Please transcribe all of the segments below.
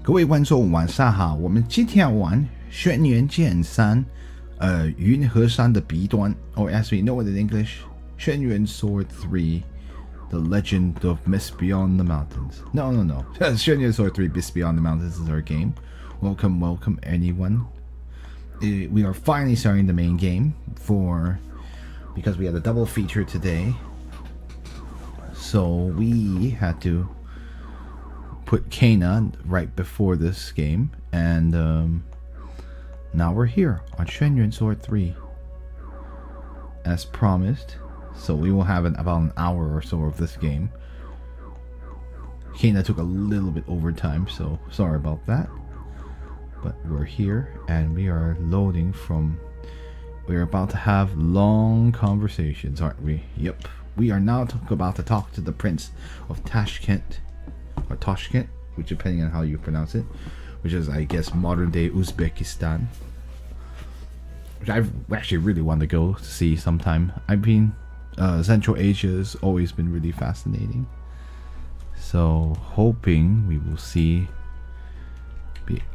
各位观众晚上好，我们今天要玩轩辕剑三，云和山的彼端 or as we know it in English, 轩辕Sword 3, The Legend of Mist Beyond the Mountains. No. 轩辕Sword 3, Mist Beyond the Mountains is our game. Welcome anyone. We are finally starting the main game because we had a double feature today. So we had to put Kana right before this game, and now we're here on Xuan Yuan Sword 3 as promised. So we will have about an hour or so of this game. Kana took a little bit overtime, so sorry about that, but we're here and we are loading from. We're about to have long conversations, aren't we? Yep. We are now about to talk to the Prince of Tashkent, or Tashkent, which depending on how you pronounce it, which is, I guess, modern day Uzbekistan, which I actually really want to go to see sometime. Central Asia has always been really fascinating, so hoping we will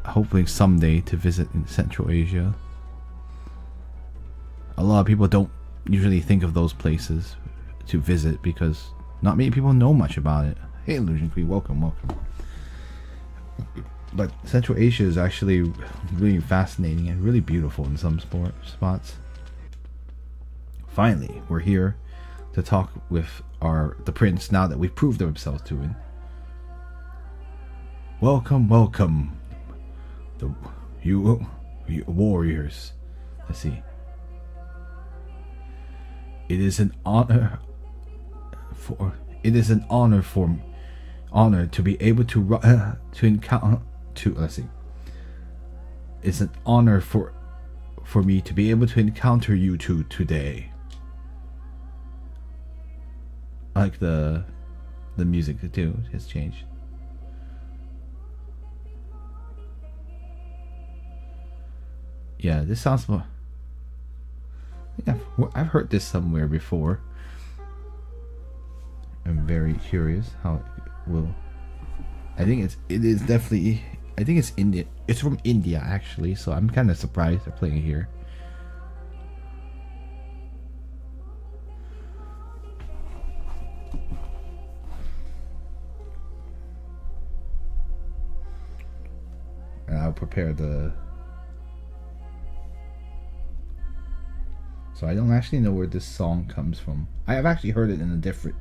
hoping someday to visit in Central Asia. A lot of people don't usually think of those places to visit because not many people know much about it. Hey, Illusion Queen, welcome. But Central Asia is actually really fascinating and really beautiful in some spots. Finally, we're here to talk with the prince now that we've proved ourselves to him. Welcome, you warriors. Let's see. It is an honor to be able to encounter. Let's see. It's an honor for me to be able to encounter you two today. I like the music too has changed. Yeah, this sounds more. Yeah, I've heard this somewhere before. I'm very curious how it will. I think it's India. It's from India actually, so I'm kind of surprised they're playing it here. And I'll prepare the. So I don't actually know where this song comes from. I have actually heard it in a different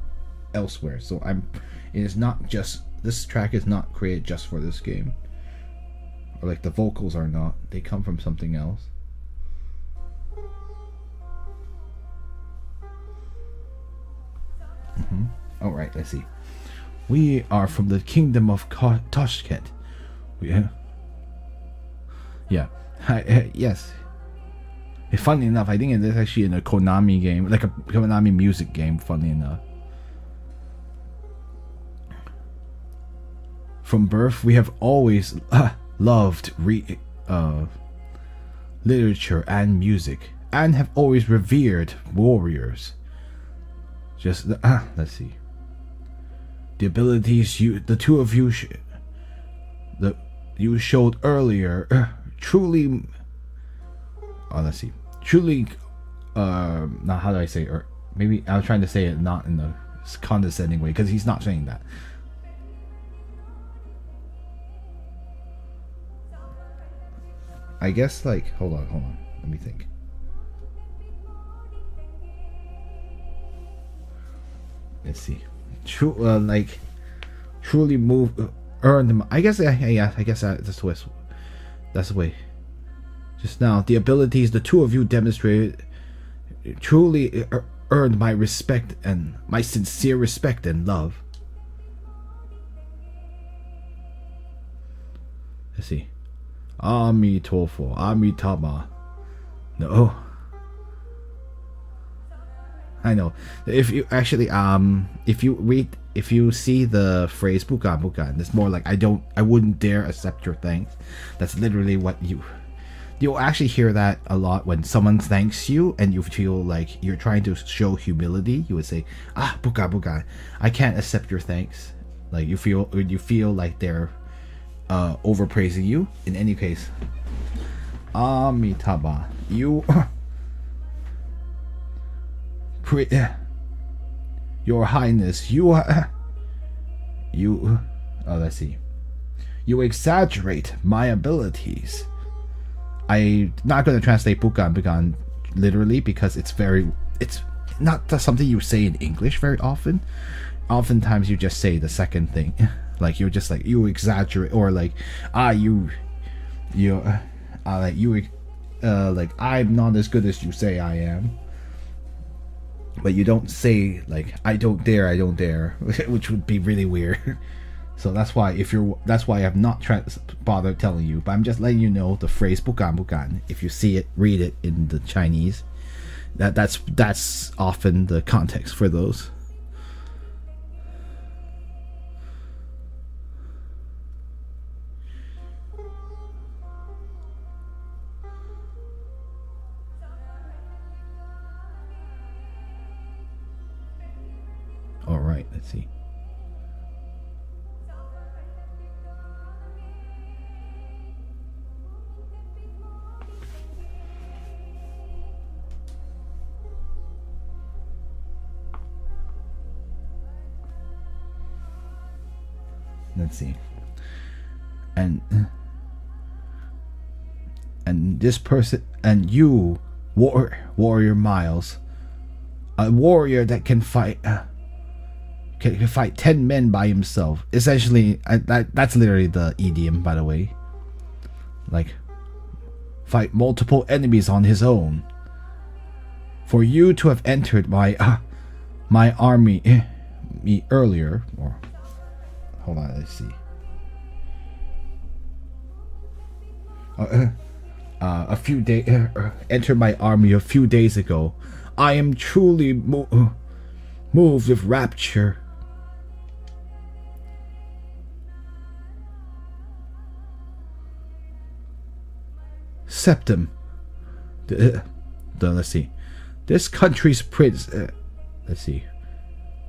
elsewhere. So it is not just, this track is not created just for this game. Or like the vocals are not. They come from something else. Alright, let's see. We are from the kingdom of Tashkent. Yeah. Yes. Funny enough, I think it is actually in a Konami game, like a Konami music game, funny enough. From birth, we have always loved literature and music, and have always revered warriors. Let's see. The abilities the two of you you showed earlier, truly. Let's see. Truly, now how do I say it? Or maybe I was trying to say it not in a condescending way, because he's not saying that. I guess, like, hold on. Let me think. Let's see. Truly earn them. I guess, I guess that's the way. Just now, the abilities the two of you demonstrated truly earned my respect and my sincere respect and love. Let's see. Amitama. No. I know. If you actually if you see the phrase buka buka, it's more like I wouldn't dare accept your thanks. That's literally what you'll actually hear that a lot when someone thanks you and you feel like you're trying to show humility. You would say, buka buka, I can't accept your thanks. Like you feel like they're overpraising you. In any case, Amitabha, you, Your Highness, you, let's see, you exaggerate my abilities. I'm not going to translate bukan literally because it's not something you say in English very often. Oftentimes you just say the second thing. Like you're just like, you exaggerate, or like, like I'm not as good as you say I am. But you don't say like I don't dare, which would be really weird. So that's why I have not bothered telling you. But I'm just letting you know the phrase bukan. If you see it, read it in the Chinese. That's often the context for those. All right, let's see. Let's see. And this person, and you, warrior Miles, a warrior that can fight. Can fight 10 men by himself. Essentially, that's literally the idiom, by the way. Like, fight multiple enemies on his own. For you to have entered my army earlier, or hold on, let's see. A few days entered my army a few days ago. I am truly moved with rapture. Septum. Let's see. This country's prince. Let's see.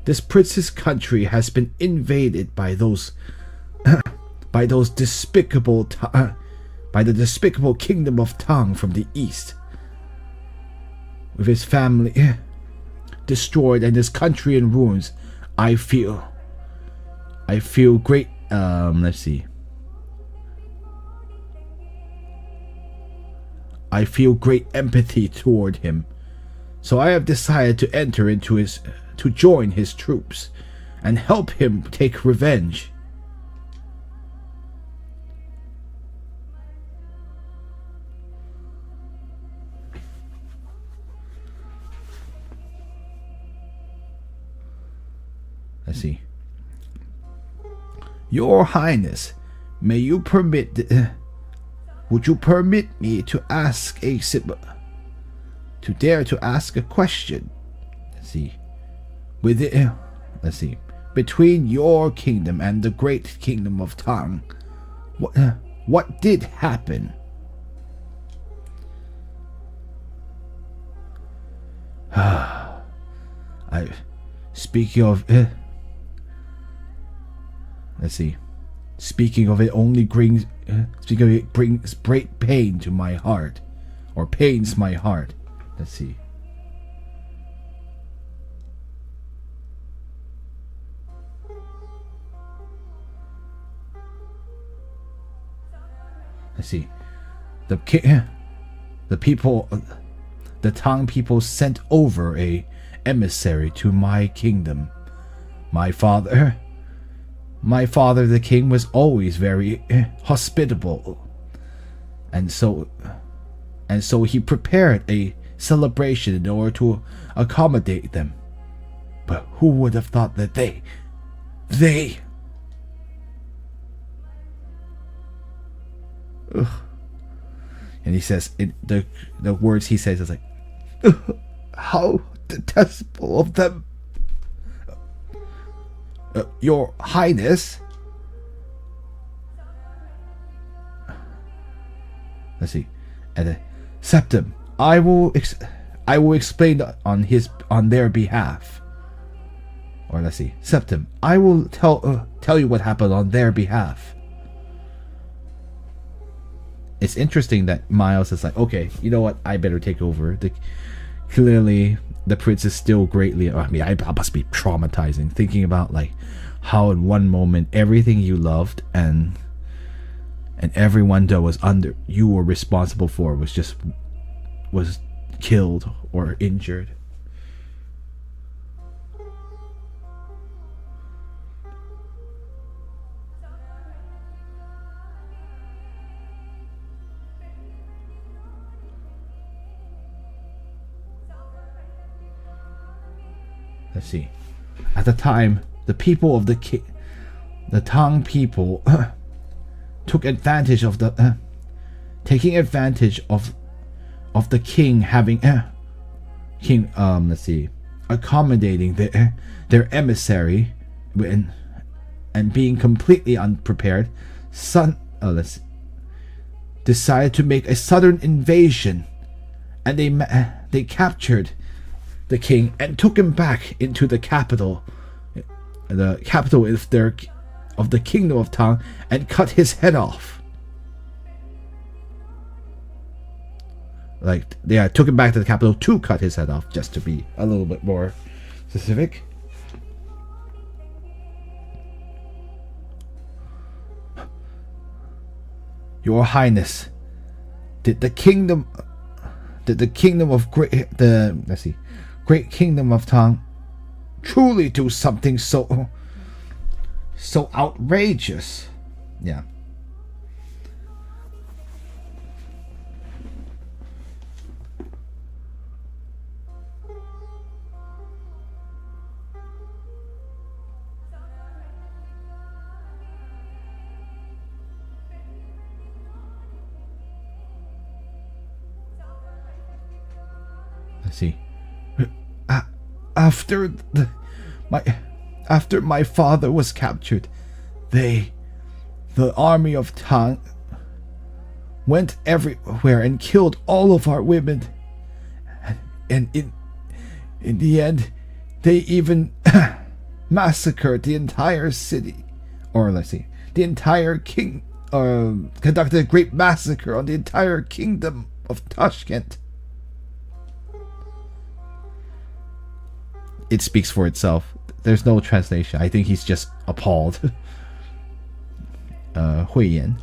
This prince's country has been invaded by those, by the despicable kingdom of Tang from the east. With his family destroyed and his country in ruins, I feel great. Let's see. I feel great empathy toward him, so I have decided to enter to join his troops and help him take revenge. Let's see. Your Highness, may you would you permit me to dare to ask a question? Let's see. Let's see. Between your kingdom and the great kingdom of Tang, what did happen? Speaking of let's see. Speaking of it brings great pain to my heart, or pains my heart. Let's see. Let's see. The Tang people sent over a emissary to my kingdom. My father, the king, was always very hospitable, and so he prepared a celebration in order to accommodate them. But who would have thought that they Ugh. And he says, the words he says is like, how detestable of them. Your Highness. Let's see. And Septum, I will explain on their behalf. Or let's see. Septum, I will tell you what happened on their behalf. it's interesting that Miles is like, okay, you know what? I better take over. Clearly, the prince is still greatly. I mean, I must be traumatizing thinking about like how in one moment everything you loved and everyone that was under you were responsible for was killed or injured. Let's see. At the time, the people of the Tang people took advantage of taking advantage of the king having let's see, accommodating their emissary and being completely unprepared. Decided to make a sudden invasion, and they captured the king and took him back into the capital of the kingdom of Tang, and cut his head off. Like, yeah, took him back to the capital to cut his head off, just to be a little bit more specific. Your Highness, did the kingdom of great kingdom of Tang truly do something so outrageous? Yeah. Let's see. After my father was captured, the army of Tang went everywhere and killed all of our women, and in the end, they even massacred the entire city, or let's see, the entire conducted a great massacre on the entire kingdom of Tashkent. It speaks for itself. There's no translation. I think he's just appalled. Hui Yan.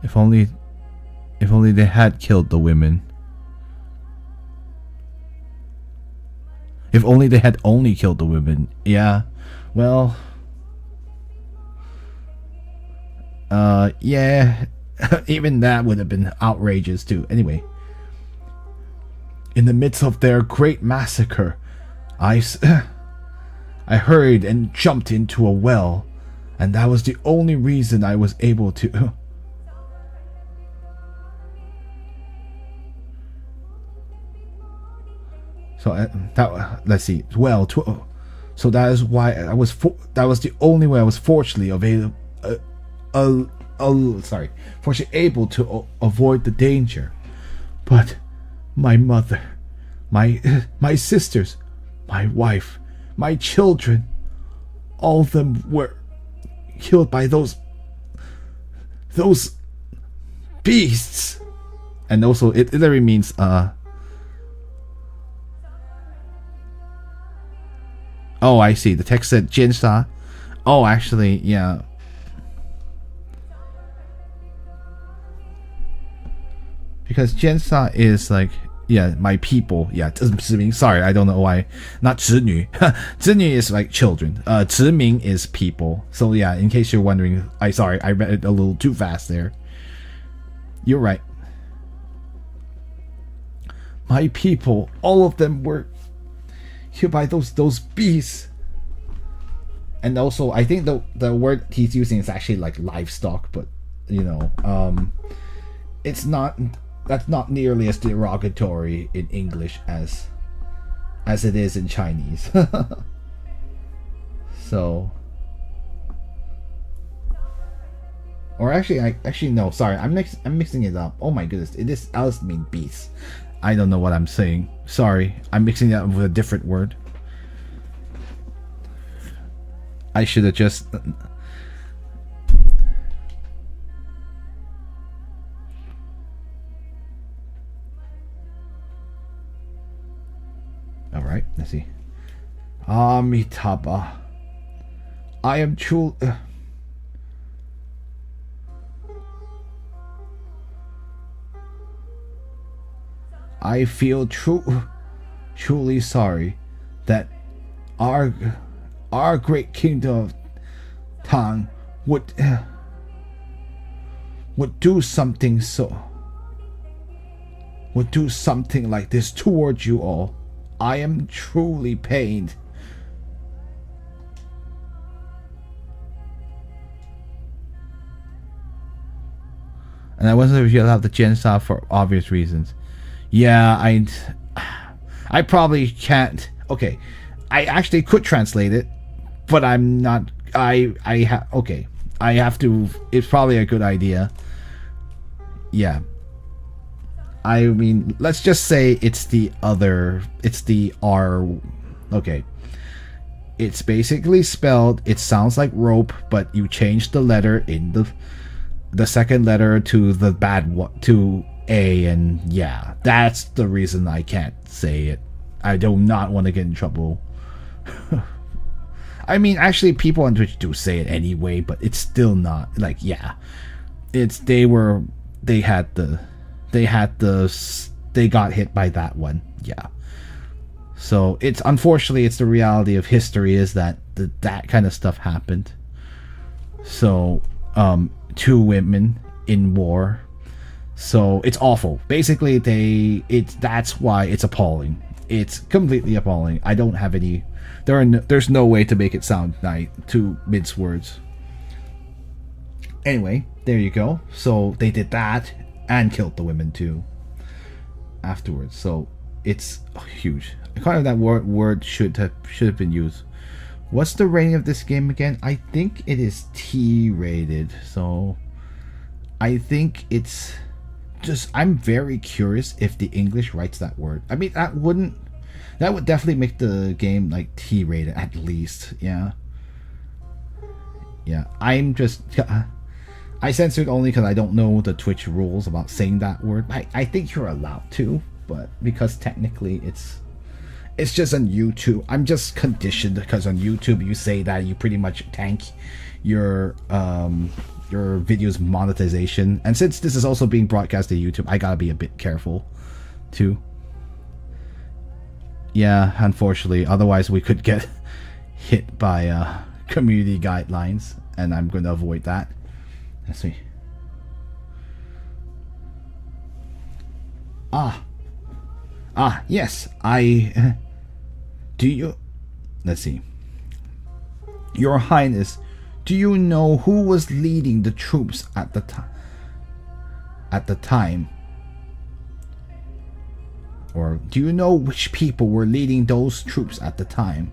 If only they had killed the women. If only they had only killed the women. Yeah. Well. Yeah. Even that would have been outrageous too. Anyway. In the midst of their great massacre, I hurried and jumped into a well, and that was the only reason I was able to. So let's see. Well, so that is why that was the only way I was fortunately able to avoid the danger. But my mother, my sisters, my wife, my children, all of them were killed by those beasts. And also, it literally means oh, I see. The text said Jinsha. Oh, actually, yeah. Because Jinsha is like, yeah, my people. Yeah, 子民. Sorry, I don't know why. Not 子女. 子女 is like children. 子民 is people. So yeah, in case you're wondering, I read it a little too fast there. You're right. My people, all of them were killed by those beasts. And also, I think the word he's using is actually like livestock, but you know, that's not nearly as derogatory in English as it is in Chinese. So Or actually, no. Sorry, I'm mixing it up. Oh my goodness, it is Alice mean beast. I don't know what I'm saying. Sorry, I'm mixing it up with a different word. I should have just. All right, let's see. Amitabha, I am true. I feel truly sorry that our great kingdom of Tang would do something like this towards you all. I am truly pained. And I wasn't sure if you'll have the Gensa for obvious reasons. Yeah, I probably can't. Okay, I actually could translate it, but I'm not. Okay. I have to. It's probably a good idea. Yeah. I mean, let's just say it's the other. It's the R. Okay. It's basically spelled. It sounds like rope, but you change the letter in the second letter to the bad one, to A, and yeah, that's the reason I can't say it. I do not want to get in trouble. I mean, actually, people on Twitch do say it anyway, but it's still not like, yeah. It's they got hit by that one, yeah. So it's unfortunately it's the reality of history is that that kind of stuff happened. So 2 women in war. So it's awful. Basically, that's why it's appalling. It's completely appalling. I don't have any. There's no way to make it sound nice, to mince words. Anyway, there you go. So they did that and killed the women too. Afterwards, so it's huge. Kind of that word should have been used. What's the rating of this game again? I think it is T rated. So I think it's just. I'm very curious if the English writes that word. I mean, that would definitely make the game like T rated at least. Yeah. I'm just. I censored only because I don't know the Twitch rules about saying that word. I think you're allowed to, but because technically it's just on YouTube. I'm just conditioned because on YouTube you say that you pretty much tank your video's monetization. And since this is also being broadcast to YouTube, I gotta be a bit careful too. Yeah, unfortunately. Otherwise we could get hit by community guidelines, and I'm going to avoid that. Let's see. Yes, do you... Let's see. Your Highness, do you know who was leading the troops at the time? Or do you know which people were leading those troops at the time?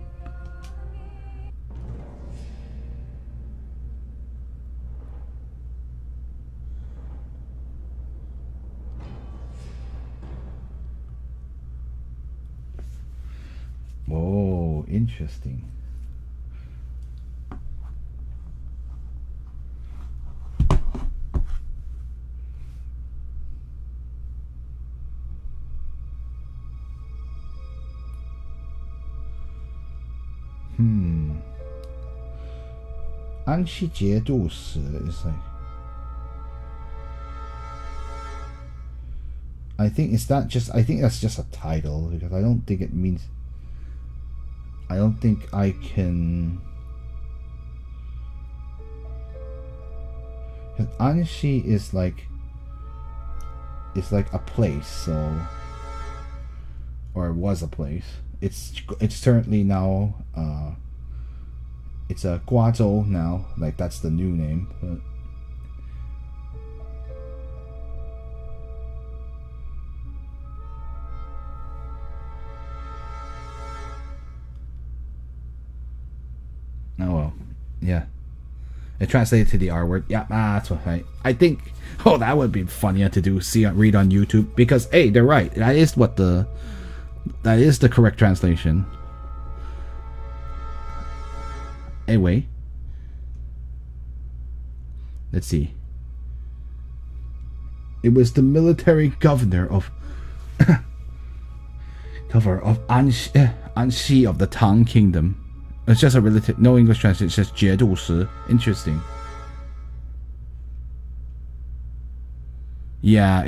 Oh, interesting. An Shi Jie Du Si is like, I think that's just a title, because I don't think it means, I don't think I can, because Anshi is like, it's like a place, so, or it was a place. It's currently now it's a Guazhou now, like that's the new name, but oh well, yeah. It translated to the R word. Yeah, that's what I think. Oh, that would be funnier to do. Read on YouTube, because hey, they're right. That is the correct translation. Anyway, let's see. It was the military governor of Anxi of the Tang Kingdom. It's just a relative, no English translation. It says 节度使. Interesting. Yeah,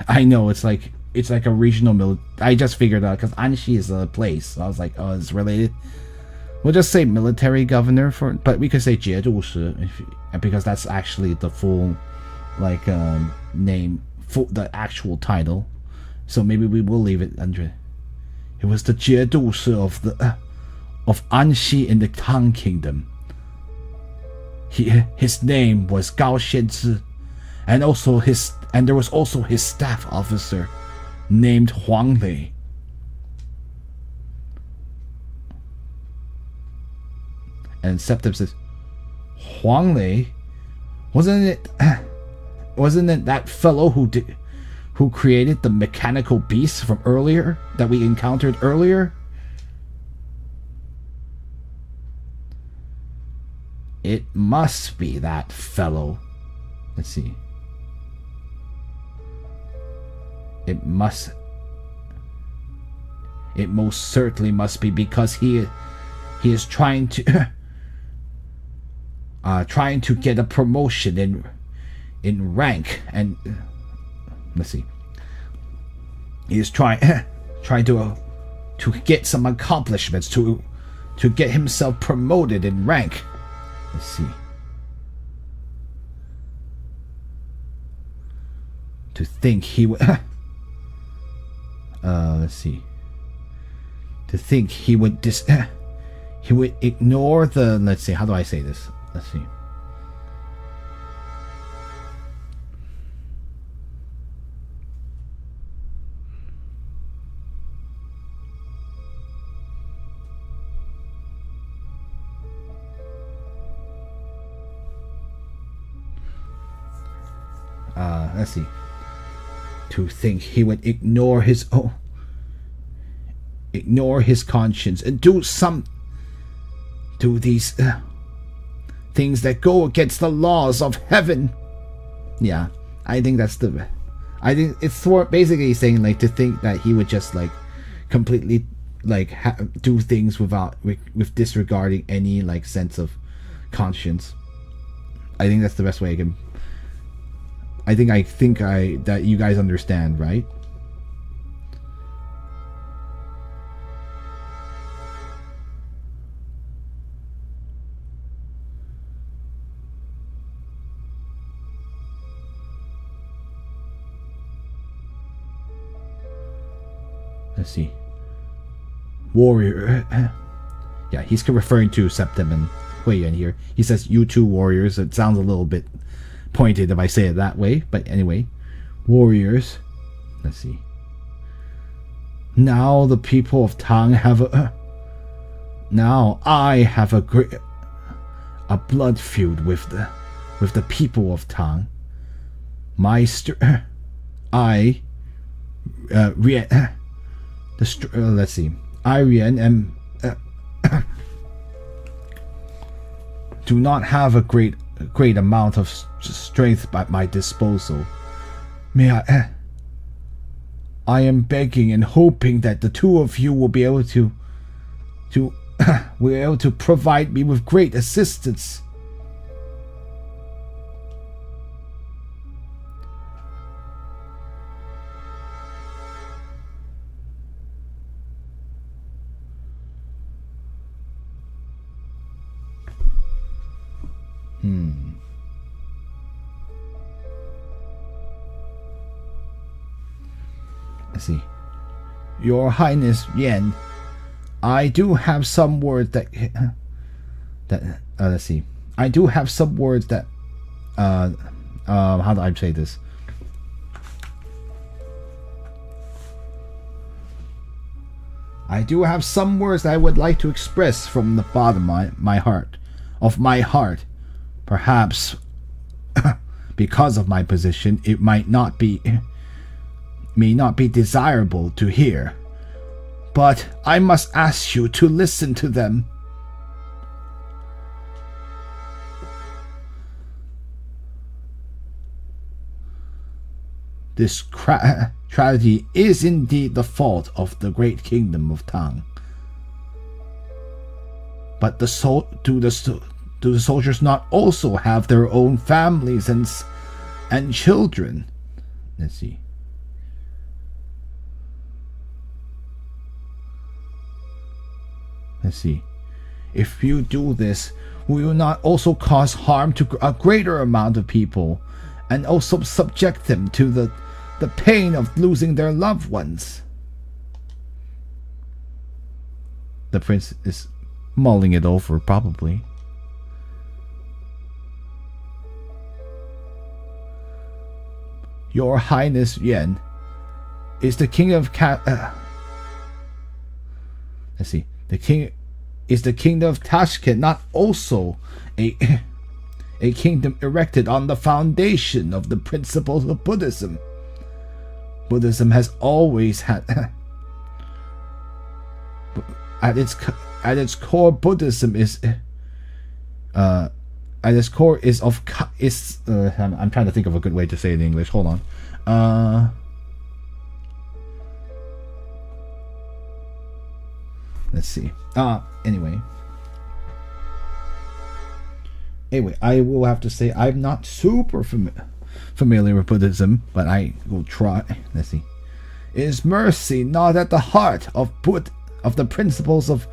I know it's like a regional I just figured out because Anxi is a place. So I was like, oh, it's related. We'll just say military governor but we could say 节度使because that's actually the full name, the actual title. So maybe we will leave it under. It was the 节度使of Anxi in the Tang Kingdom. His name was Gao Xianzhi, and there was also his staff officer named Huang Lei. And Septim says, Huang Lei, wasn't it that fellow who created the mechanical beast from earlier that we encountered earlier? It must be that fellow. Let's see. It most certainly must be, because he is trying to get a promotion in rank, and let's see. He is trying to get some accomplishments to get himself promoted in rank. Let's see. To think he would. Let's see. To think he would he would ignore the. Let's see. How do I say this? Let's see. Let's see. To think he would ignore his conscience and do these things that go against the laws of heaven. Yeah, I think that's I think it's basically saying to think that he would just completely do things with disregarding any sense of conscience. I think that's the best way I can. I think that you guys understand, right? Let's see. Warrior. Yeah, he's referring to Septim and Huiyan here. He says, you two warriors. It sounds a little bit pointed if I say it that way, but anyway, warriors. Let's see. Now the people of Tang have now I have a blood feud with the people of Tang. Let's see. I Rian do not have a great amount of strength at my disposal. May I am begging and hoping that the two of you will be able to provide me with great assistance. Let's see. Your Highness Yan, I do have some words that let's see. I do have some words that how do I say this? I do have some words that I would like to express from the bottom of my heart. Perhaps because of my position, it may not be desirable to hear. But I must ask you to listen to them. This tragedy is indeed the fault of the great kingdom of Tang. But do the soldiers not also have their own families and children? Let's see. Let's see. If you do this, will you not also cause harm to a greater amount of people, and also subject them to the pain of losing their loved ones? The prince is mulling it over, probably. Your Highness Yuan, is the king of let's see. Is the kingdom of Tashkent not also a kingdom erected on the foundation of the principles of Buddhism? Buddhism has always had at its core, Buddhism is at its core is I'm trying to think of a good way to say it in English. Hold on. Let's see. Anyway, I will have to say I'm not super familiar with Buddhism, but I will try. Let's see. Is mercy not at the heart of the principles of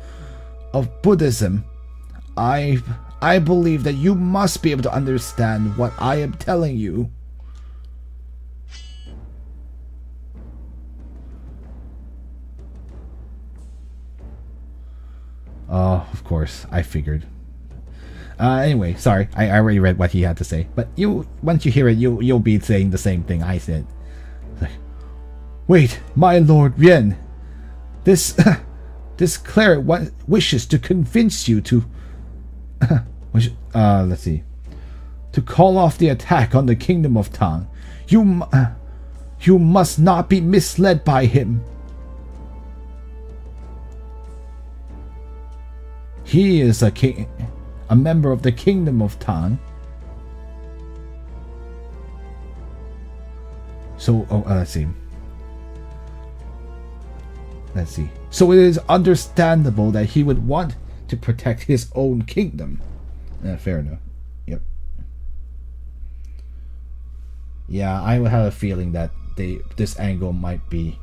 Buddhism? I believe that you must be able to understand what I am telling you. Oh, of course, I figured. Anyway, sorry, I already read what he had to say. But once you hear it, you'll be saying the same thing I said. Like, wait, my Lord Yuan, this cleric wishes to convince you to, let's see, to call off the attack on the kingdom of Tang. You must not be misled by him. He is a member of the kingdom of Tang. So, let's see. So it is understandable that he would want to protect his own kingdom. Fair enough. Yep. Yeah, I would have a feeling that this angle might be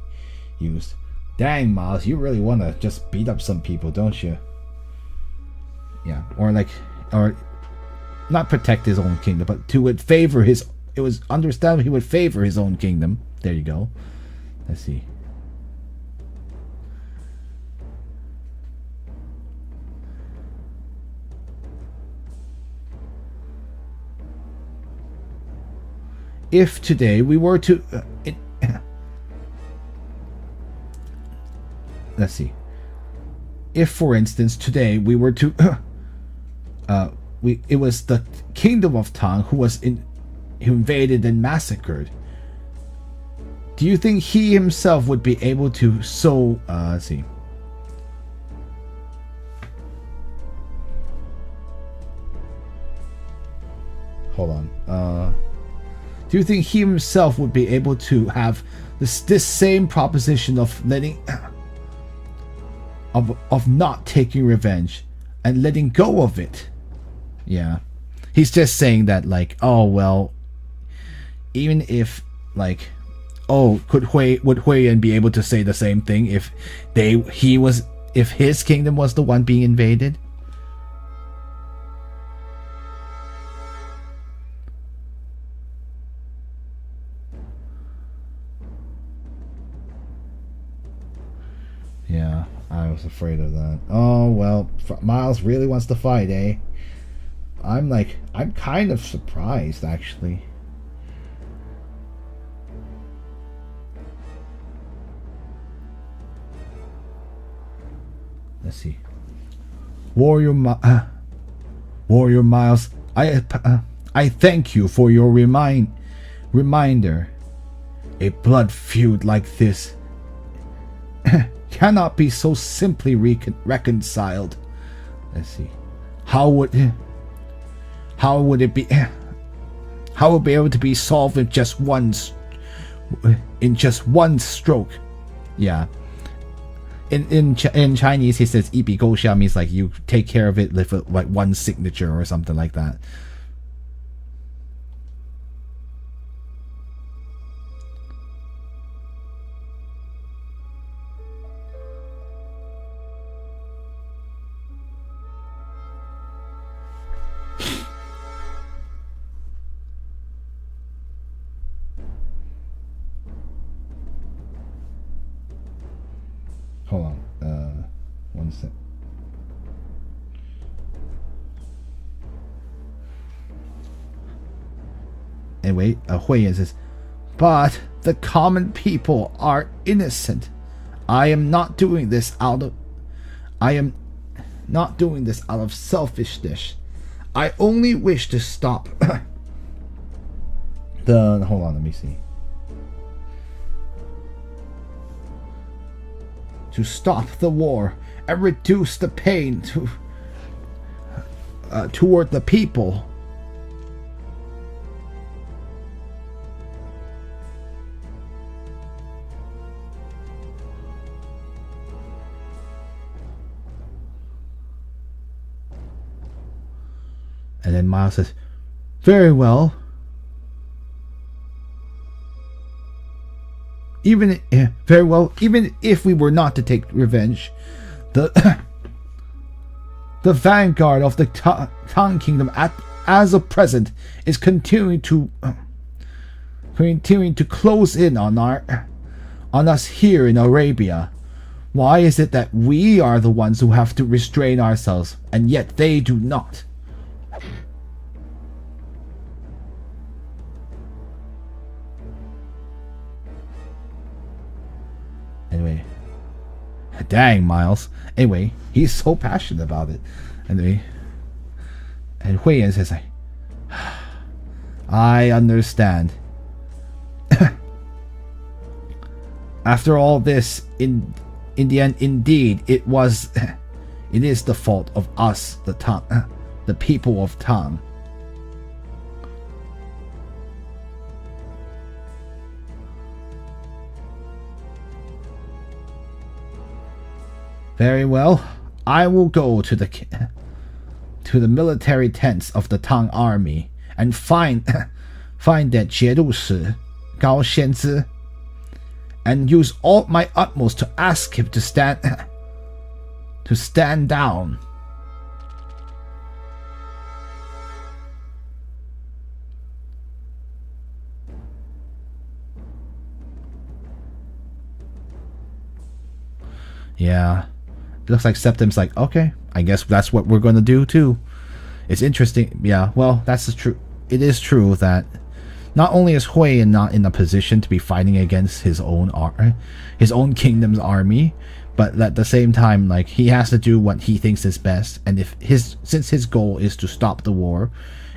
used. Dang, Miles, you really want to just beat up some people, don't you? Yeah, or not protect his own kingdom, but it was understandable he would favor his own kingdom. There you go. Let's see. If today we were to let's see. If, for instance, today we were to it was the kingdom of Tang who invaded and massacred, do you think he himself would be able to let's see. Hold on. Do you think he himself would be able to have this same proposition of letting of not taking revenge and letting go of it? Yeah, he's just saying that, like, oh well, even if, like, oh, would Hui Yan be able to say the same thing if his kingdom was the one being invaded? Yeah, I was afraid of that. Oh well, Miles really wants to fight, eh? I'm kind of surprised, actually. Let's see. Warrior Miles, I thank you for your reminder. A blood feud like this cannot be so simply reconciled. Let's see. How would it be? How would it be able to be solved in just one stroke? Yeah. In Chinese, he says 一笔勾销 means like you take care of it with like one signature or something like that. Hold on, one sec. Anyway, Hui Yan says, but the common people are innocent. I am not doing this out of selfishness. I only wish to stop hold on, let me see. To stop the war and reduce the pain toward the people. And then Miles says, very well. Even if we were not to take revenge, the vanguard of the Tang Kingdom as of present is continuing to close in on us here in Arabia. Why is it that we are the ones who have to restrain ourselves, and yet they do not? Anyway, dang, Miles. Anyway, he's so passionate about it. Anyway, and Hui Yan says, I understand. After all this, in the end, indeed, it is the fault of us, the people of Tang. Very well, I will go to the military tents of the Tang army and find that 节度使 Gao Xianzi and use all my utmost to ask him to stand down. Yeah. It looks like Septim's like, okay, I guess that's what we're going to do too. It's interesting. Yeah, well, that's true. It is true that not only is Hui Yan not in a position to be fighting against his own kingdom's army, but at the same time, like, he has to do what he thinks is best. And since his goal is to stop the war,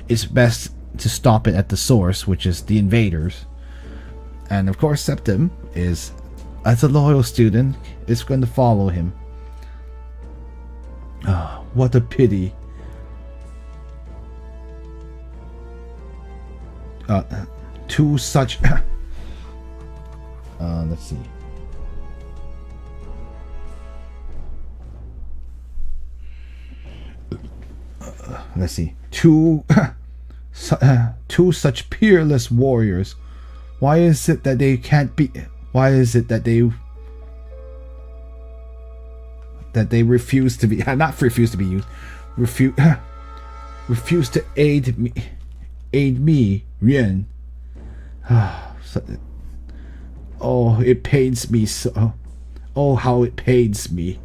it's best to stop it at the source, which is the invaders. And of course, Septim is, as a loyal student, is going to follow him. Ah, what a pity. Two such let's see. Let's see. Two such peerless warriors. Why is it that they can't be? Why is it that they refuse to be, not refuse to be used, refuse to aid me, Yuan. Oh, it pains me so. Oh, how it pains me.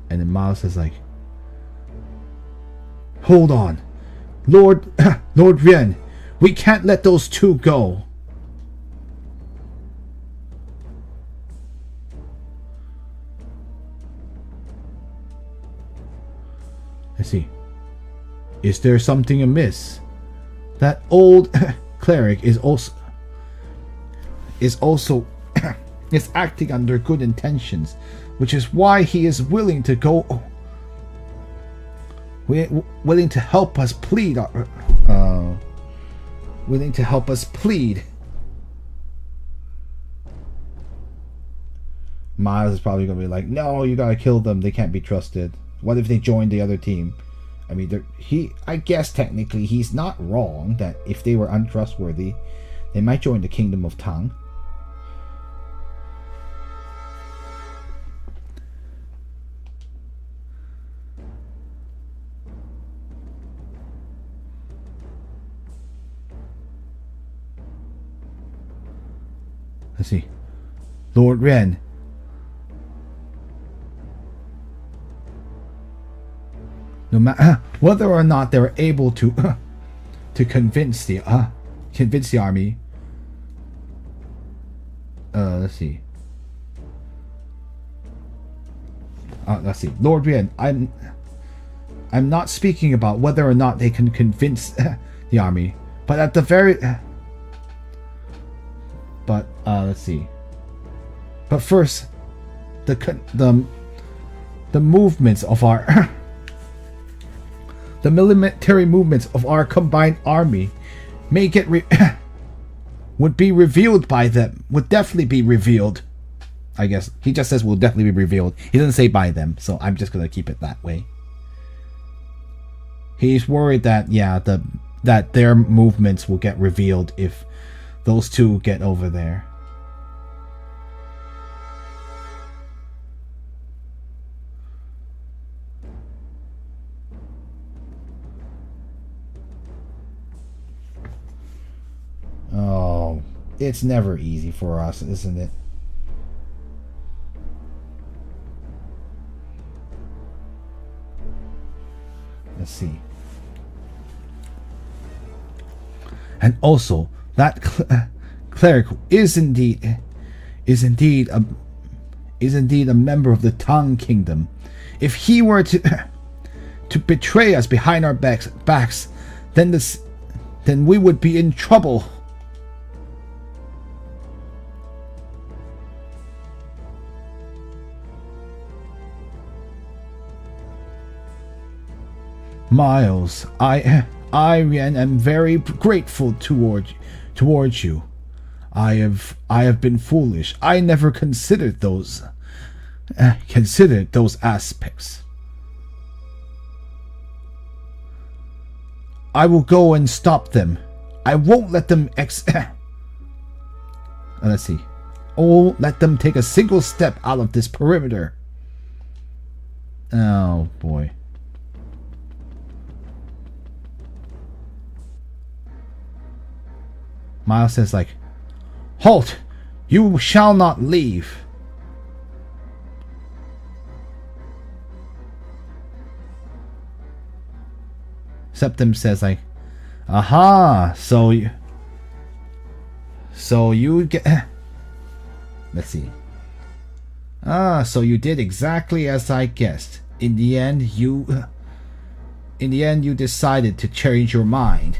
And then Miles is like, hold on, Lord Yuan, we can't let those two go. I see. Is there something amiss? That old cleric is is acting under good intentions, which is why he is willing to willing to help us plead. Willing to help us plead. Miles is probably gonna be like, "No, you gotta kill them. They can't be trusted. What if they join the other team?" I mean, I guess technically he's not wrong that if they were untrustworthy, they might join the Kingdom of Tang. Let's see. Lord Ren. No matter whether or not they were able to convince the army. Let's see. Let's see. Lord Ren, I'm not speaking about whether or not they can convince the army, but at the very let's see. But first, the movements of our the military movements of our combined army may get would be revealed by them. Would definitely be revealed. I guess he just says will definitely be revealed. He doesn't say by them, so I'm just gonna keep it that way. He's worried that that their movements will get revealed if those two get over there. Oh, it's never easy for us, isn't it? Let's see. And also, that cleric is indeed a member of the Tang Kingdom. If he were to betray us behind our backs, then we would be in trouble. Miles, I am very grateful towards you. I have been foolish. I never considered those aspects. I will go and stop them. I won't let them let's see. I won't let them take a single step out of this perimeter. Oh boy. Miles says like, "Halt! You shall not leave." Septim says like, "Aha! So you get." Let's see. So you did exactly as I guessed. In the end, you decided to change your mind.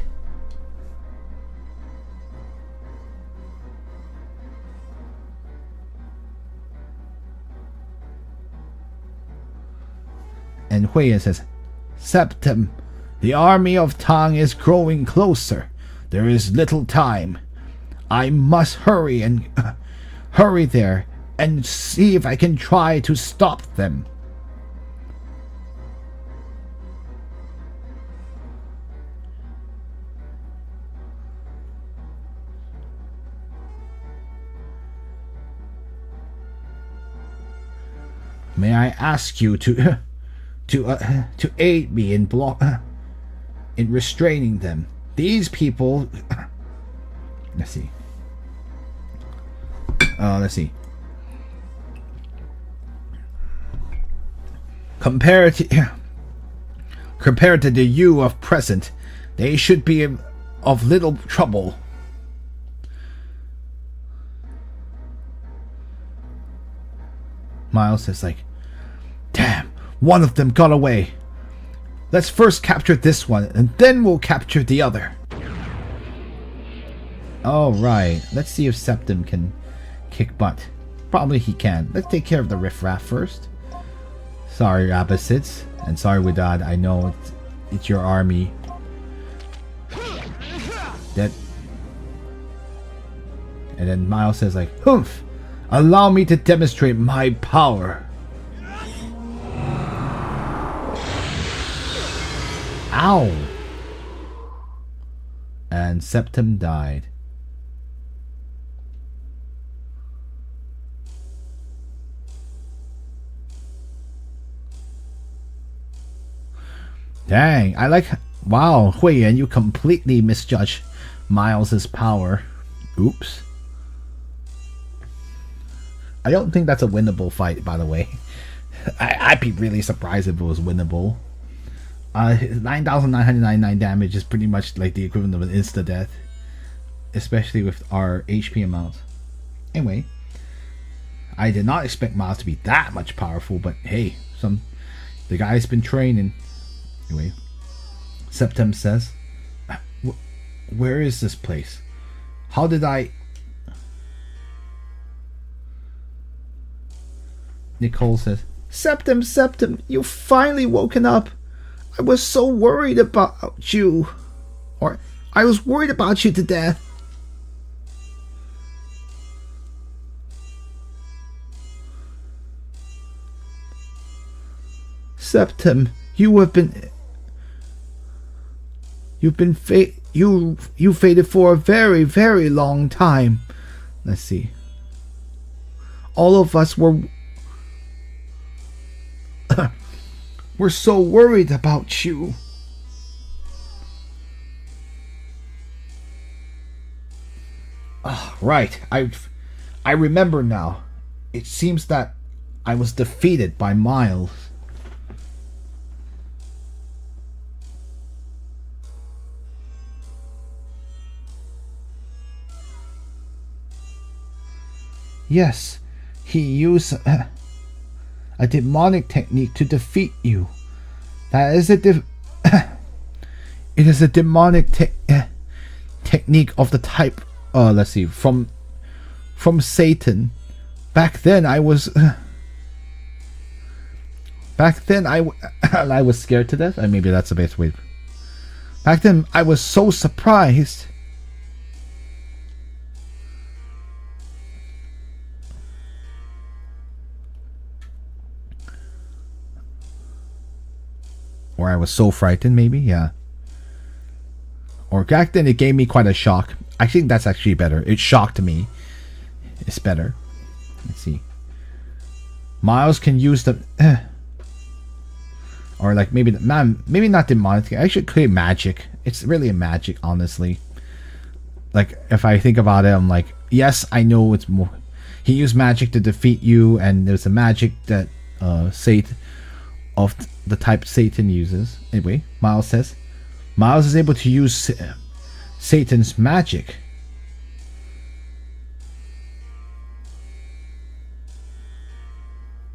And Huiyan says, "Septim, the army of Tang is growing closer. There is little time. I must hurry there and see if I can try to stop them." May I ask you to aid me in restraining them? These people. Let's see. Let's see. Compared to the you of present, they should be of little trouble. Miles is like, "Damn, one of them got away. Let's first capture this one, and then we'll capture the other. Alright, let's see if Septim can kick butt. Probably he can. Let's take care of the riffraff first. Sorry, Abbasids. And sorry, Widad. I know it's your army. That. And then Miles says like, "Humph! Allow me to demonstrate my power." Ow! And Septim died. Dang, I like... Wow, Hui Yuan, you completely misjudged Miles' power. Oops. I don't think that's a winnable fight, by the way. I'd be really surprised if it was winnable. 9,999 damage is pretty much like the equivalent of an insta-death. Especially with our HP amount. Anyway. I did not expect Miles to be that much powerful, but hey, the guy's been training. Anyway, Septim says, "Where is this place? How did I..." Nicole says, Septim, you've finally woken up. I was so worried about you. Or, I was worried about you to death." Septim, you faded for a very, very long time. Let's see. All of us were so worried about you. Right. I remember now. It seems that I was defeated by Miles. Yes, he used a demonic technique to defeat you. That is it is a demonic technique of the type. Let's see, from Satan. Back then, I was I was scared to death. Maybe that's the best way. Back then, I was so surprised. Or I was so frightened, maybe, yeah. Or back then it gave me quite a shock. I think that's actually better. It shocked me. It's better. Let's see. Miles can use the... or like maybe not demonic. I should create magic. It's really a magic, honestly. Like, if I think about it, I'm like, yes, I know it's more... He used magic to defeat you, and there's a magic that Satan... of the type Satan uses. Anyway, Miles says Miles is able to use Satan's magic.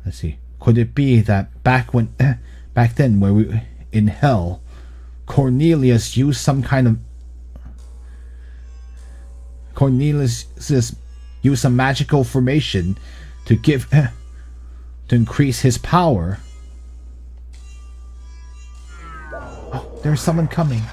Let's see. Could it be that back then where we in hell, Cornelius used some magical formation to increase his power? There's someone coming.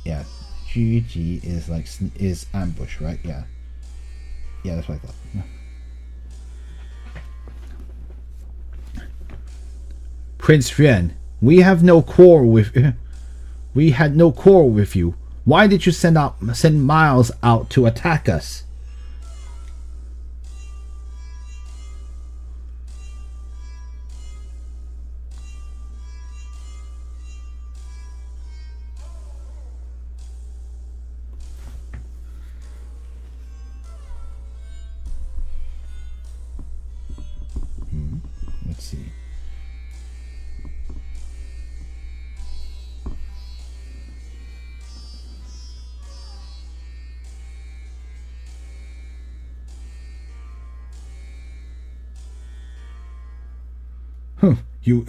Yeah, GG is ambush, right? Yeah. Yeah, that's what I thought. Prince Yuan, we had no quarrel with you. Why did you send Miles out to attack us? Let's see. You.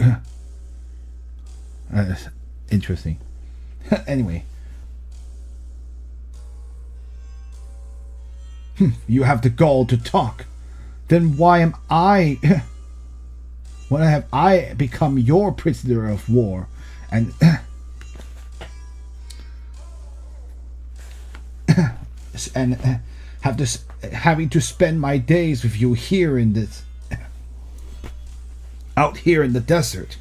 Interesting. Anyway. You have the gall to talk. Then why am I... When have I become your prisoner of war? And... and having to spend my days with you here in this... out here in the desert.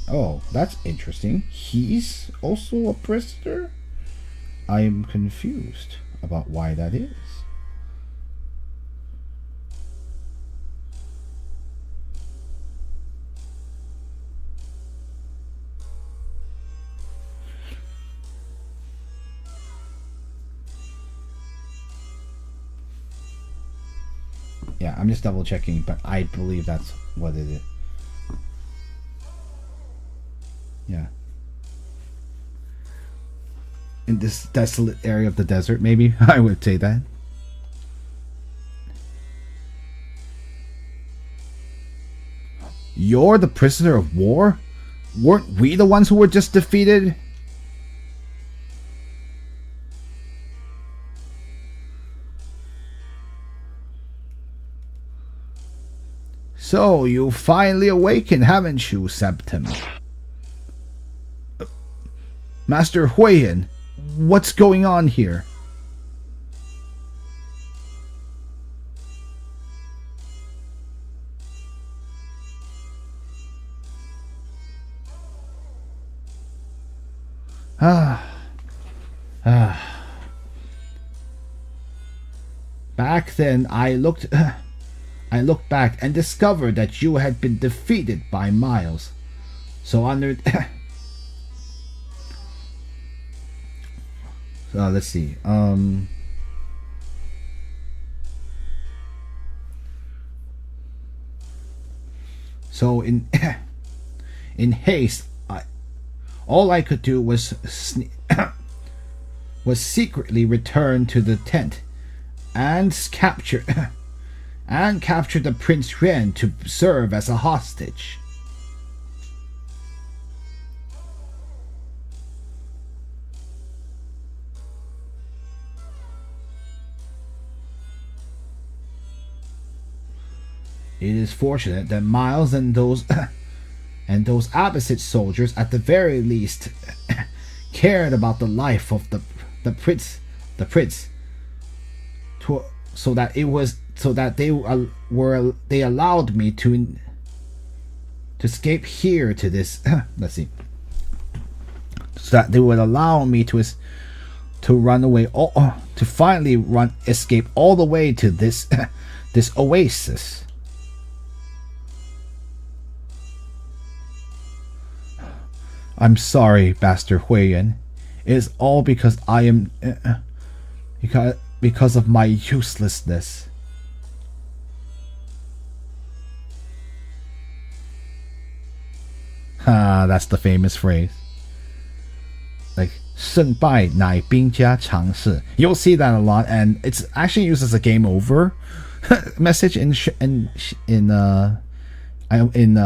Oh, that's interesting. He's also a prisoner? I am confused about why that is. Yeah, I'm just double checking, but I believe that's what it is. Yeah. In this desolate area of the desert, maybe I would say that. You're the prisoner of war? Weren't we the ones who were just defeated? So, you finally awakened, haven't you, Septim? Master Huiyan, what's going on here? Back then, I looked back and discovered that you had been defeated by Miles. So under... let's see. So in haste, all I could do was was secretly return to the tent and capture the Prince Yuan to serve as a hostage. It is fortunate that Miles and those opposite soldiers, at the very least, cared about the life of the prince, so that they allowed me to escape here to this. Let's see. So that they would allow me to run away, to finally escape all the way to this this oasis. I'm sorry, Master Huiyan. It is all because I am... because of my uselessness. That's the famous phrase. Like, 胜败乃兵家常事. You'll see that a lot, and it's actually used as a game over message in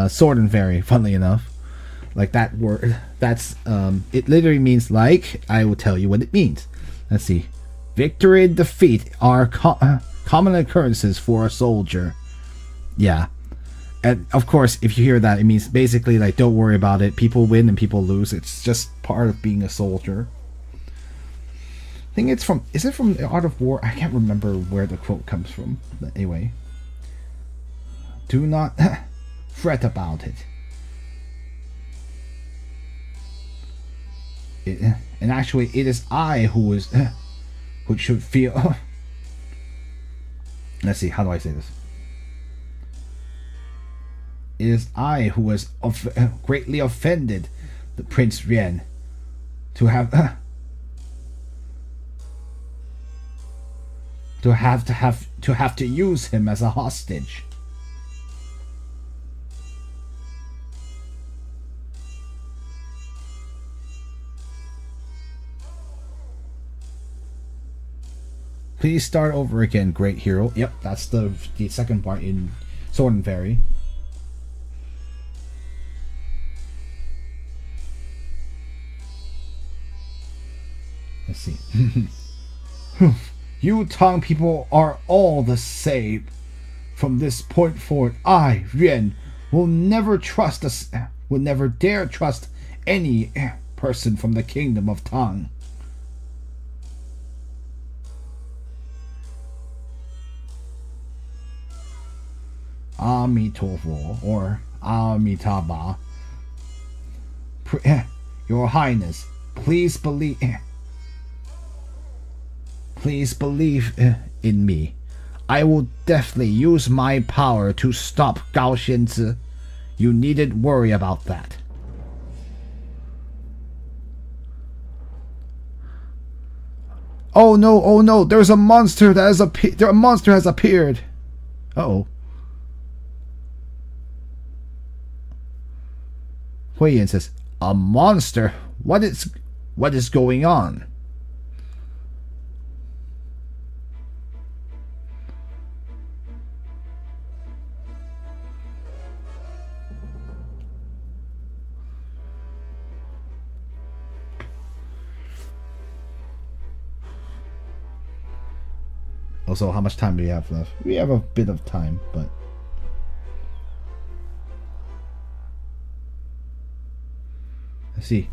Sword and Fairy, funnily enough. Like that word, that's it literally means, like, I will tell you what it means. Let's see. Victory and defeat are common occurrences for a soldier. Yeah. And of course, if you hear that, it means basically like, don't worry about it. People win and people lose. It's just part of being a soldier. I think it's from, is it from The Art of War? I can't remember where the quote comes from. But anyway. Do not fret about it. And actually, it is I who should feel... Let's see, how do I say this? It is I who was greatly offended the Prince Yuan to have to use him as a hostage. Please start over again, great hero. Yep, that's the second part in Sword and Fairy. Let's see. You Tang people are all the same. From this point forward, I, Yuan, will never dare trust any person from the kingdom of Tang. Amitabha or Amitabha. Your Highness, please believe in me. I will definitely use my power to stop Gao Xianzi. You needn't worry about that. Oh no, there's a monster that has a monster has appeared. Uh-oh. Hui Yan says, a monster? What is going on? Also, how much time do we have left? We have a bit of time, but... Let's see.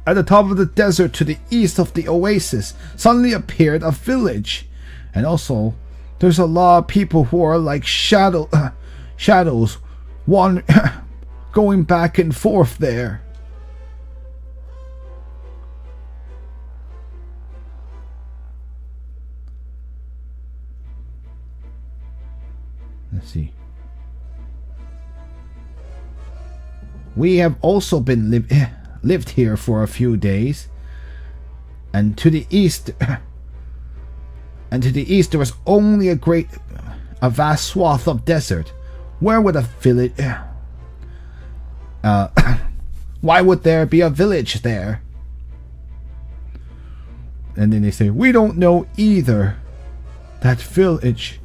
At the top of the desert to the east of the oasis suddenly appeared a village. And also, there's a lot of people who are like shadows, one going back and forth there. Let's see. We have also been lived here for a few days, and to the east, there was only a vast swath of desert. Where would a village? Why would there be a village there? And then they say, we don't know either. That village,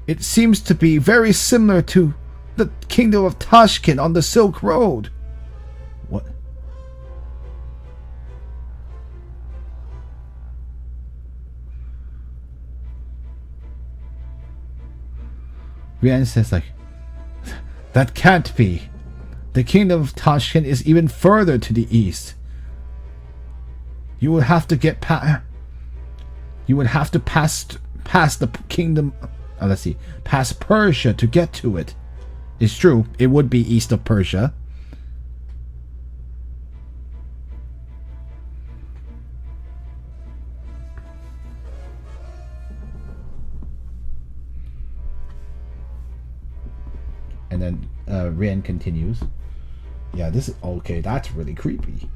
it seems to be very similar to the kingdom of Tashkent on the Silk Road. What? Yuan says like, that can't be. The kingdom of Tashkent is even further to the east. You would have to get past. You would have to pass the kingdom. Let's see, past Persia to get to it. It's true, it would be east of Persia. And then Ren continues. Yeah, this is okay. That's really creepy.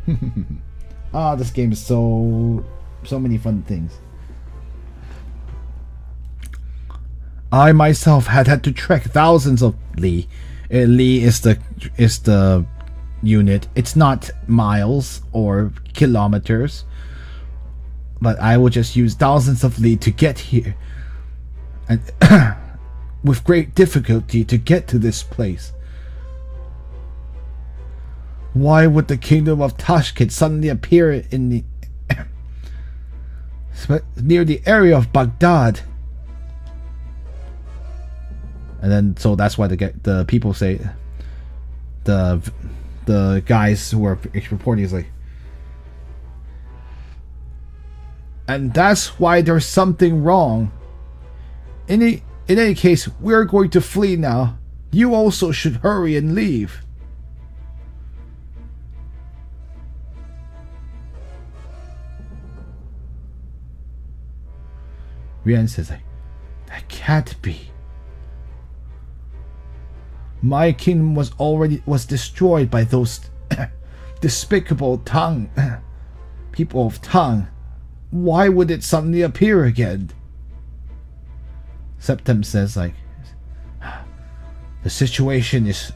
This game is so many fun things. I myself had to trek thousands of li. Li is the unit. It's not miles or kilometers, but I will just use thousands of li to get here, and with great difficulty to get to this place. Why would the kingdom of Tashkent suddenly appear in the near the area of Baghdad? And then, so that's why the people say, the guys who are reporting is like, and that's why there's something wrong. In any case, we're going to flee now. You also should hurry and leave. Rian says like, that can't be. My kingdom was destroyed by those despicable people of Tang. Why would it suddenly appear again? Septem says like, the situation is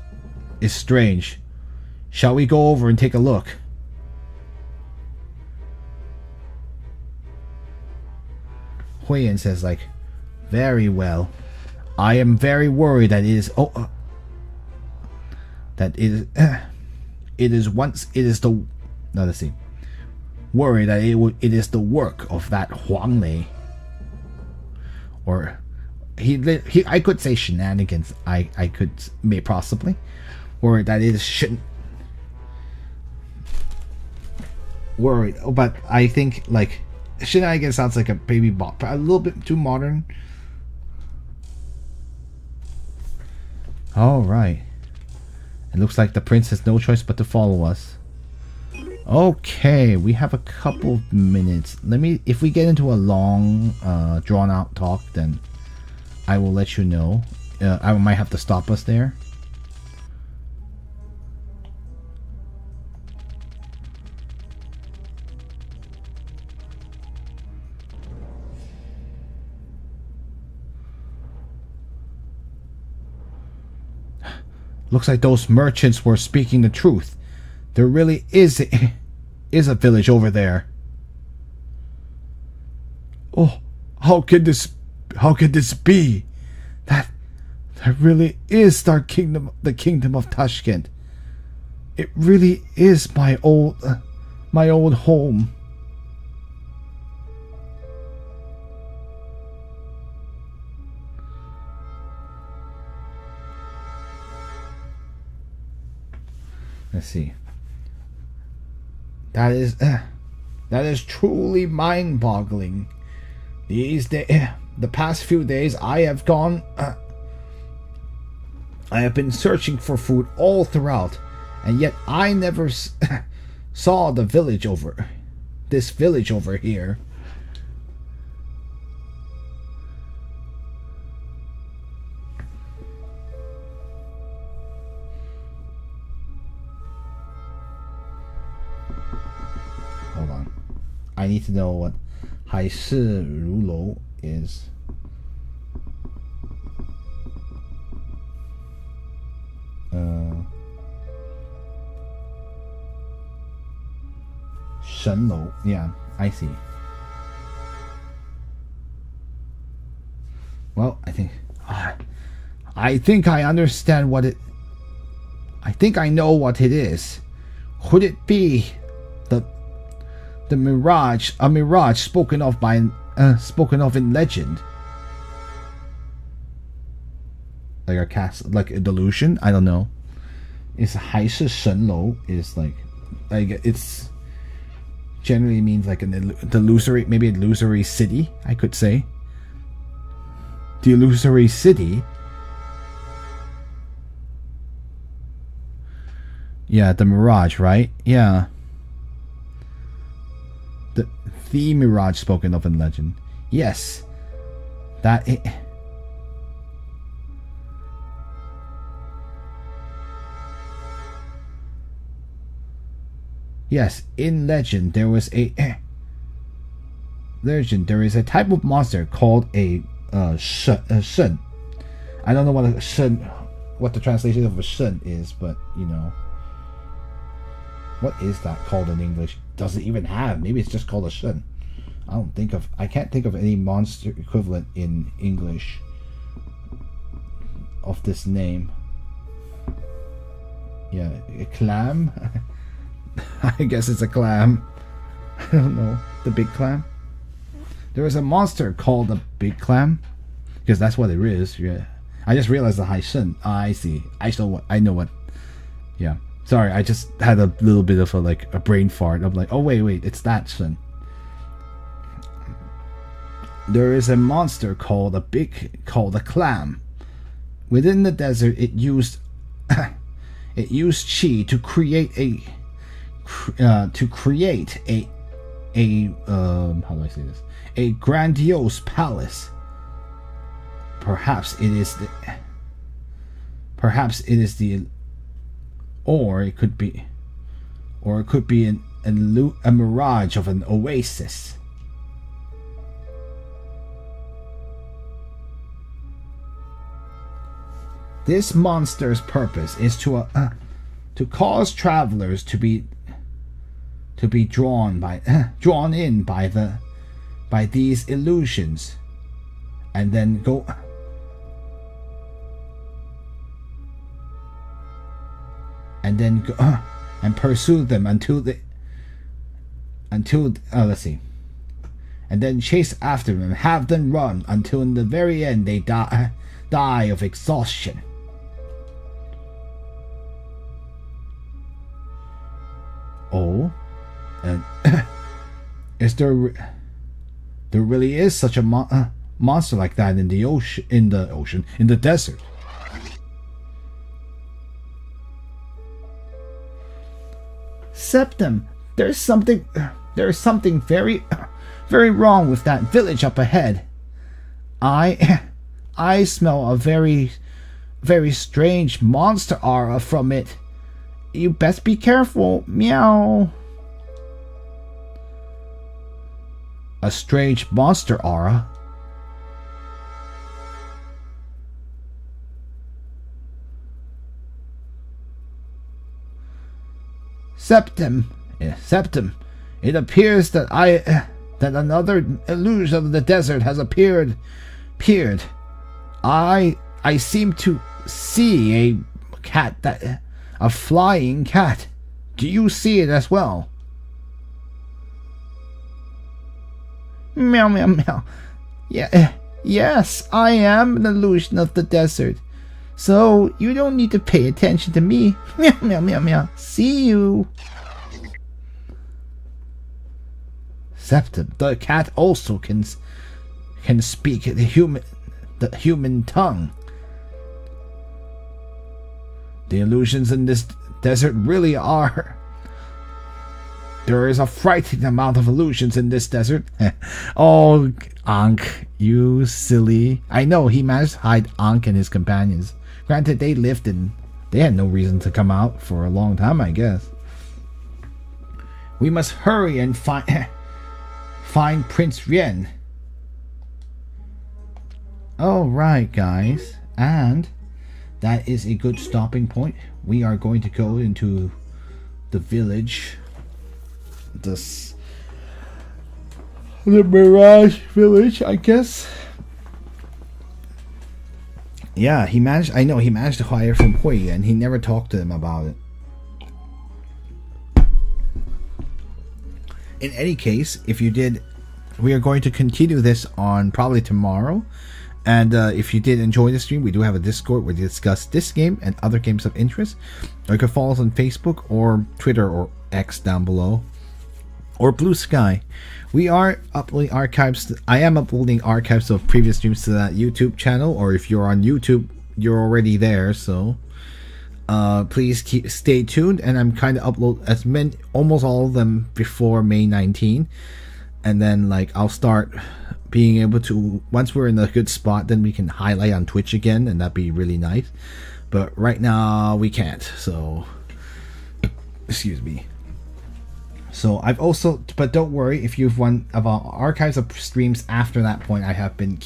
strange. Shall we go over and take a look? Hui Yan says like, very well. I am very worried that it is that it is once it is the now let's see. Worried that it is the work of that Huang Lei. Or he I could say shenanigans. I could may possibly. Worried that it shouldn't worried, but I think like shenanigans sounds like a baby bop, a little bit too modern. All right, it looks like the prince has no choice but to follow us. Okay, we have a couple of minutes. If we get into a long drawn out talk, then I will let you know. I might have to stop us there. Looks like those merchants were speaking the truth. There really is a village over there. Oh, how could this be? That really is our kingdom, the kingdom of Tashkent. It really is my old home. Let's see. That is truly mind-boggling. The past few days, I have been searching for food all throughout, and yet I never saw this village over here. I need to know what 海市如楼 is. Shen Lou. Yeah, I see. Well, I think I understand what it. I think I know what it is. Could it be the mirage, a mirage spoken of in legend, like a cast, like a delusion? I don't know. Is 还是神楼 is like it's generally means like an illusory, maybe an illusory city. I could say the illusory city. Yeah, the mirage, right? Yeah. The mirage spoken of in legend. Yes. That it. Yes, in legend there is a type of monster called a shen. I don't know what the translation of a shen is, but you know. What is that called in English? Does it even have? Maybe it's just called a shen. I can't think of any monster equivalent in English of this name. Yeah, a clam? I guess it's a clam. I don't know. The big clam? There is a monster called a big clam. Because that's what it is. Yeah. I just realized the hai shen. I see. I know what. Yeah. Sorry, I just had a little bit of a brain fart. I'm like, oh wait, it's that shen. There is a monster called a clam. Within the desert, it used chi to create how do I say this? A grandiose palace. Perhaps it is the or it could be a mirage of an oasis. This monster's purpose is to cause travelers to be drawn in by these illusions. and then go and pursue them until let's see, and then chase after them and have them run until in the very end they die of exhaustion. Oh, and is there really is such a monster like that in the ocean, in the desert? Septim, there's something very wrong with that village up ahead. I smell a very strange monster aura from it. You best be careful. Meow. A strange monster aura? Septim, it appears that that another illusion of the desert has appeared. I seem to see a flying cat. Do you see it as well? Meow meow meow. Yeah, yes, I am an illusion of the desert. So you don't need to pay attention to me. Meow meow meow meow. See you. Septim, the cat also can speak the human tongue. The illusions in this desert really are. There is a frightening amount of illusions in this desert. Oh, Ankh, you silly. I know, he managed to hide Ankh and his companions. Granted, they had no reason to come out for a long time, I guess. We must hurry and find Prince Yuan. Alright, guys. And that is a good stopping point. We are going to go into the village. The Mirage Village, I guess. Yeah, he managed to hire from Hui, and he never talked to them about it. In any case, if you did, we are going to continue this on probably tomorrow. And if you did enjoy the stream, we do have a Discord where we discuss this game and other games of interest. Or you can follow us on Facebook or Twitter or X down below. Or Blue Sky. We are uploading archives. I am uploading archives of previous streams to that YouTube channel. Or if you're on YouTube, you're already there. So please stay tuned. And I'm kind of upload almost all of them before May 19. And then I'll start being able to, once we're in a good spot, then we can highlight on Twitch again, and that'd be really nice. But right now we can't, so excuse me. So I've also, but don't worry, if you've one of our archives of streams after that point, I have been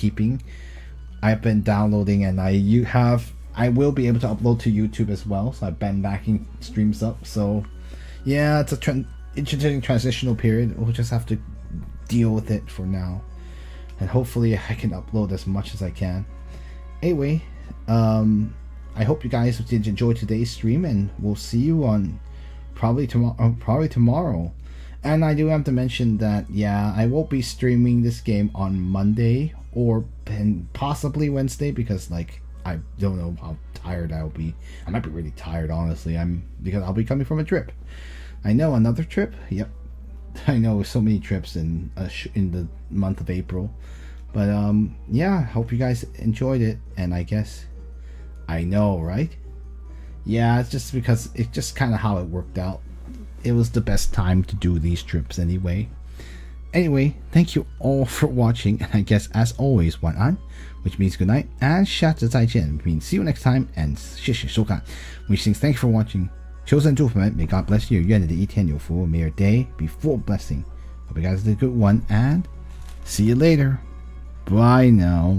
downloading, and I will be able to upload to YouTube as well. So I've been backing streams up. So yeah, it's a interesting transitional period. We'll just have to deal with it for now, and hopefully I can upload as much as I can. Anyway, I hope you guys did enjoy today's stream, and we'll see you on probably tomorrow. And I do have to mention that I won't be streaming this game on Monday and possibly Wednesday, because I don't know how tired I'll be. I might be really tired, honestly. Because I'll be coming from a trip. I know, another trip. Yep. I know, so many trips in the month of April, but hope you guys enjoyed it. And I guess, I know, right? Yeah, it's just because it's just kind of how it worked out. It was the best time to do these trips anyway. Anyway, thank you all for watching, and I guess as always, 晚安, which means good night, and 下次再见, which means see you next time, and 谢谢收看, which means thank you for watching. 求神祝福们, may God bless you. 愿你的一天有福. May your day be full of blessing. Hope you guys did a good one, and see you later. Bye now.